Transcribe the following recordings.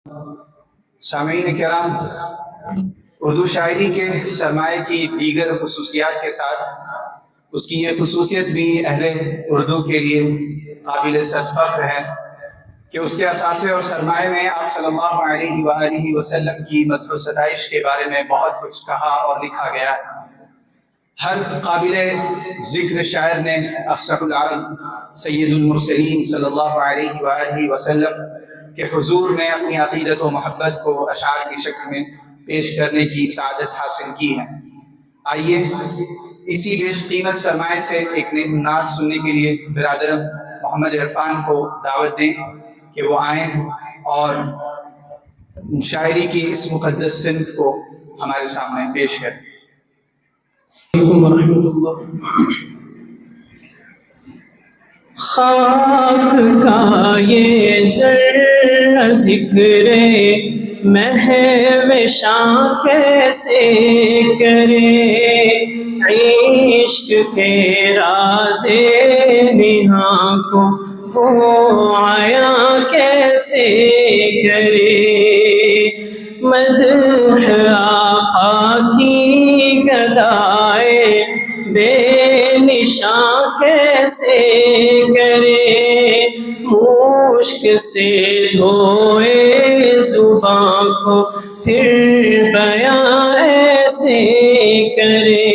سامعین کرام، اردو شاعری کے سرمایہ کی دیگر خصوصیات کے ساتھ اس کی یہ خصوصیت بھی اہل اردو کے لیے قابل صد فخر ہے کہ اس کے اثاثے اور سرمایہ میں آپ صلی اللہ علیہ وآلہ وسلم کی مدح و ستائش کے بارے میں بہت کچھ کہا اور لکھا گیا ہے۔ ہر قابل ذکر شاعر نے افصح العرب سید المرسلین صلی اللہ علیہ وآلہ وسلم کے حضور میں اپنی عقیدت و محبت کو اشعار کی شکل میں پیش کرنے کی سعادت حاصل کی ہے۔ آئیے اسی بیش قیمت سرمایہ سے ایک نعت سننے کے لیے برادر محمد عرفان کو دعوت دیں کہ وہ آئیں اور شاعری کی اس مقدس صنف کو ہمارے سامنے پیش کریں۔ علیکم ورحمۃ اللہ۔ خاک کا یہ ذرہ ذکر محو شاں کیسے کرے، عشق کے راز نہاں کو وہ عیاں کیسے کرے، مدح آقا کی گدائے بے نشاں کیسے کرے، مشک سے دھوئے زباں کو پھر بیاں ایسے کرے،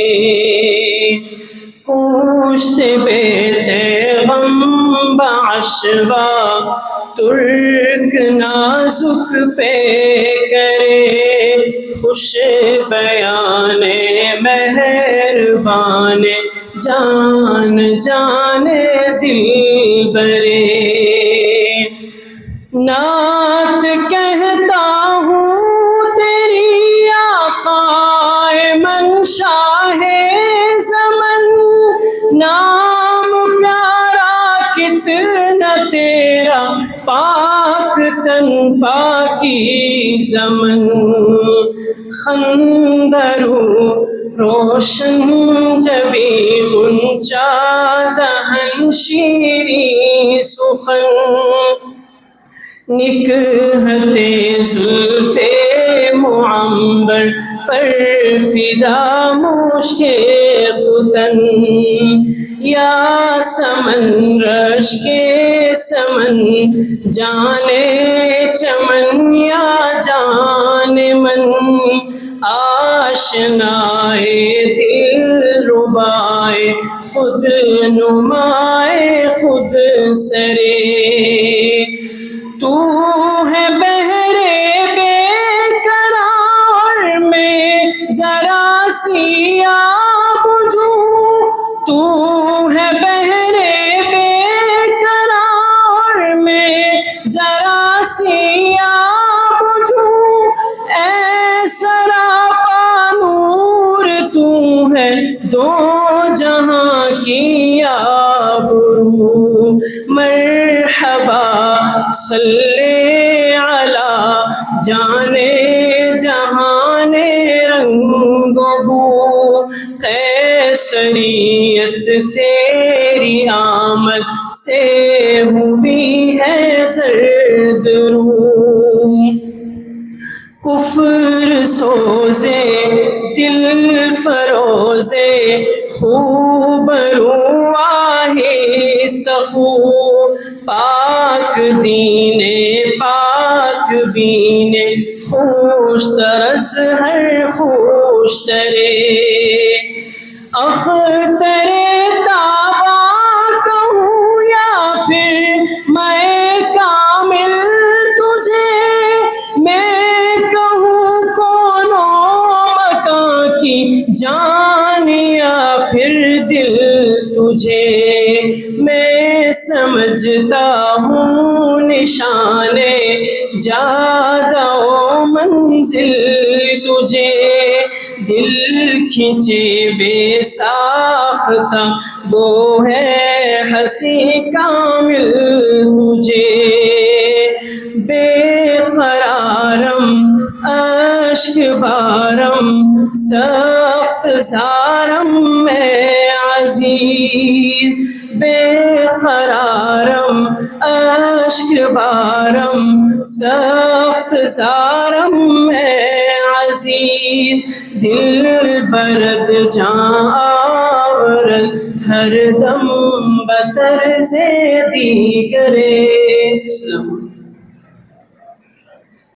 پوشت بے غم بعشوا ترک نازک پہ کرے، خوش بیان مہربان جان جان دل برے، نعت کہتا ہوں تیری آقا منشاہ زمن، نام پیارا کتنا تیرا پاک تن پاکی زمن، خندرو روشن جبی غنچہ دہن شیریں سخن، نکہت زلف معنبر پر فدا مشک ختن، یا سمن رش کے سمن جانے چمن یا جان من، آشنائے دل ربائے خود نمائے خود سرے، تو ہے بہرے بے قرار میں ذرا سی آب جو، تو ہے بہرے بے قرار میں ذرا سی آب جو، اے سراپا نور تو ہے دو جہاں کی آبرو، مرحبا صلی علی جانے جہان رنگ و بو، قیصریت تیری آمد سے ہوئی ہے زرد رو، کفر سوزے دل فروزے خوب رو آہستہ خو، پاک دین پاک بین خوش طرز ہر خوش ترے، اختر تابا کہوں یا پھر میں کامل تجھے، میں کہوں کونوں مکان کی جان یا پھر دل تجھے، میں سمجھتا ہوں نشان جادہ و منزل تجھے، دل کھینچے بے ساختہ وہ ہے ہنسی کامل تجھے، بے قرارم اشک بارم سخت زارم میں عزیز، بے قرارم اشک بارم سخت رخسارم ہے عزیز دل برد جاں آورد ہر دم بطرز دیگرے.